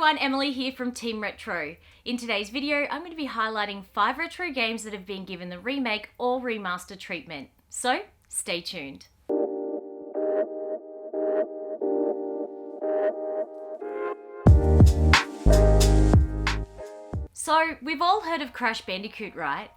everyone, Emily here from Team Retro. In today's video, I'm going to be highlighting 5 retro games that have been given the remake or remaster treatment. So, stay tuned. So, we've all heard of Crash Bandicoot, right?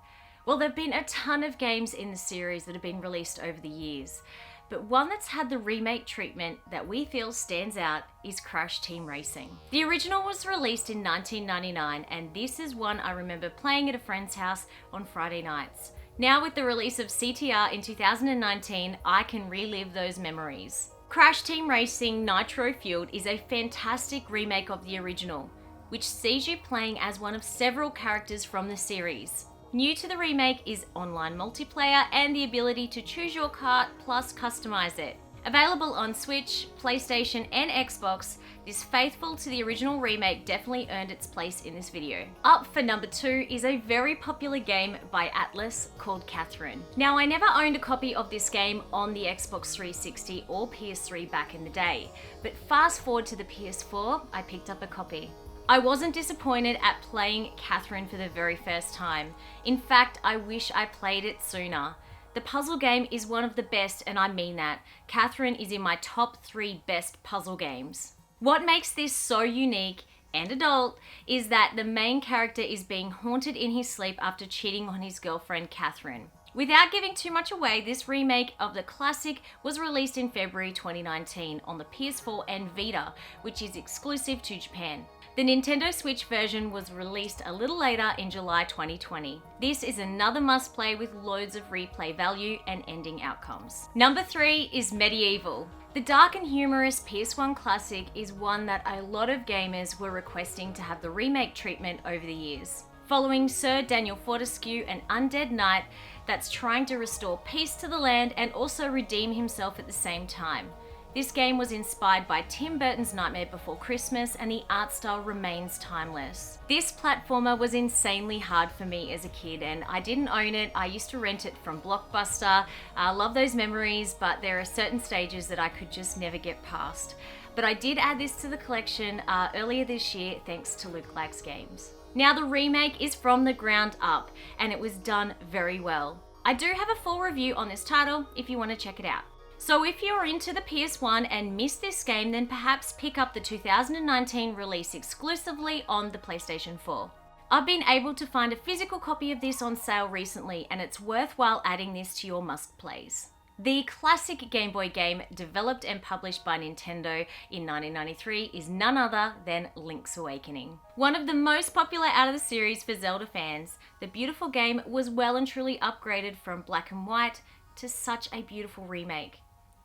Well, there have been a ton of games in the series that have been released over the years, but one that's had the remake treatment that we feel stands out is Crash Team Racing. The original was released in 1999, and this is one I remember playing at a friend's house on Friday nights. Now with the release of CTR in 2019, I can relive those memories. Crash Team Racing Nitro Fueled is a fantastic remake of the original, which sees you playing as one of several characters from the series. New to the remake is online multiplayer and the ability to choose your kart plus customize it. Available on Switch, PlayStation and Xbox, this faithful to the original remake definitely earned its place in this video. Up for number 2 is a very popular game by Atlas called Catherine. Now I never owned a copy of this game on the Xbox 360 or PS3 back in the day, but fast forward to the PS4, I picked up a copy. I wasn't disappointed at playing Catherine for the very first time. In fact, I wish I played it sooner. The puzzle game is one of the best, and I mean that. Catherine is in my top 3 best puzzle games. What makes this so unique and adult is that the main character is being haunted in his sleep after cheating on his girlfriend Catherine. Without giving too much away, this remake of the classic was released in February 2019 on the PS4 and Vita, which is exclusive to Japan. The Nintendo Switch version was released a little later in July 2020. This is another must-play with loads of replay value and ending outcomes. Number 3 is Medieval. The dark and humorous PS1 classic is one that a lot of gamers were requesting to have the remake treatment over the years. Following Sir Daniel Fortescue, an undead knight that's trying to restore peace to the land and also redeem himself at the same time. This game was inspired by Tim Burton's Nightmare Before Christmas, and the art style remains timeless. This platformer was insanely hard for me as a kid, and I didn't own it. I used to rent it from Blockbuster. I love those memories, but there are certain stages that I could just never get past. But I did add this to the collection earlier this year thanks to Luke Likes Games. Now the remake is from the ground up, and it was done very well. I do have a full review on this title if you want to check it out. So if you're into the PS1 and missed this game, then perhaps pick up the 2019 release exclusively on the PlayStation 4. I've been able to find a physical copy of this on sale recently, and it's worthwhile adding this to your must-plays. The classic Game Boy game, developed and published by Nintendo in 1993, is none other than Link's Awakening. One of the most popular out of the series for Zelda fans, the beautiful game was well and truly upgraded from black and white to such a beautiful remake.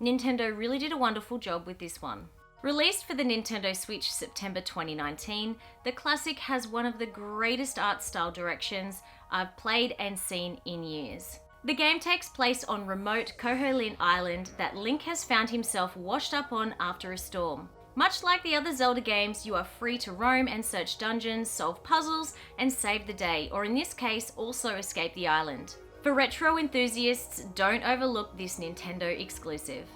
Nintendo really did a wonderful job with this one. Released for the Nintendo Switch September 2019, the classic has one of the greatest art style directions I've played and seen in years. The game takes place on remote Koholint Island that Link has found himself washed up on after a storm. Much like the other Zelda games, you are free to roam and search dungeons, solve puzzles, and save the day, or in this case, also escape the island. For retro enthusiasts, don't overlook this Nintendo exclusive.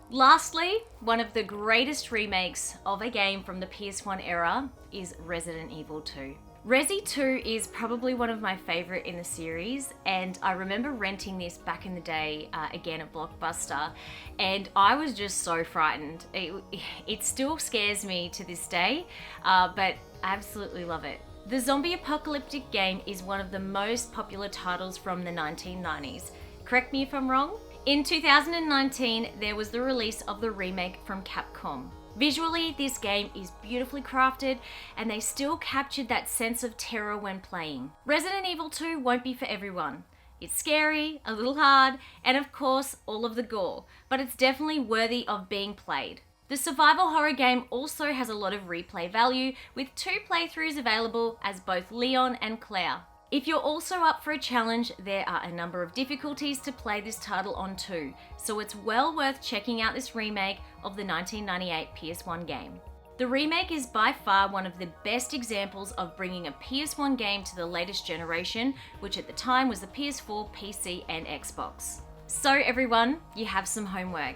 Lastly, one of the greatest remakes of a game from the PS1 era is Resident Evil 2. Resi 2 is probably one of my favorite in the series, and I remember renting this back in the day, again at Blockbuster, and I was just so frightened. It still scares me to this day, but I absolutely love it. The zombie apocalyptic game is one of the most popular titles from the 1990s. Correct me if I'm wrong? In 2019, there was the release of the remake from Capcom. Visually, this game is beautifully crafted, and they still captured that sense of terror when playing. Resident Evil 2 won't be for everyone. It's scary, a little hard, and of course, all of the gore, but it's definitely worthy of being played. The survival horror game also has a lot of replay value, with 2 playthroughs available as both Leon and Claire. If you're also up for a challenge, there are a number of difficulties to play this title on too, so it's well worth checking out this remake of the 1998 PS1 game. The remake is by far one of the best examples of bringing a PS1 game to the latest generation, which at the time was the PS4, PC and Xbox. So everyone, you have some homework.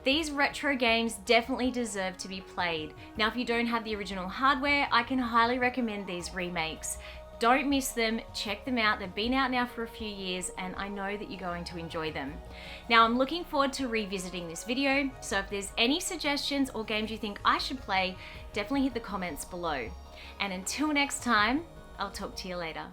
These retro games definitely deserve to be played. Now, if you don't have the original hardware, I can highly recommend these remakes. Don't miss them, check them out. They've been out now for a few years and I know that you're going to enjoy them. Now, I'm looking forward to revisiting this video, so if there's any suggestions or games you think I should play, definitely hit the comments below. And until next time, I'll talk to you later.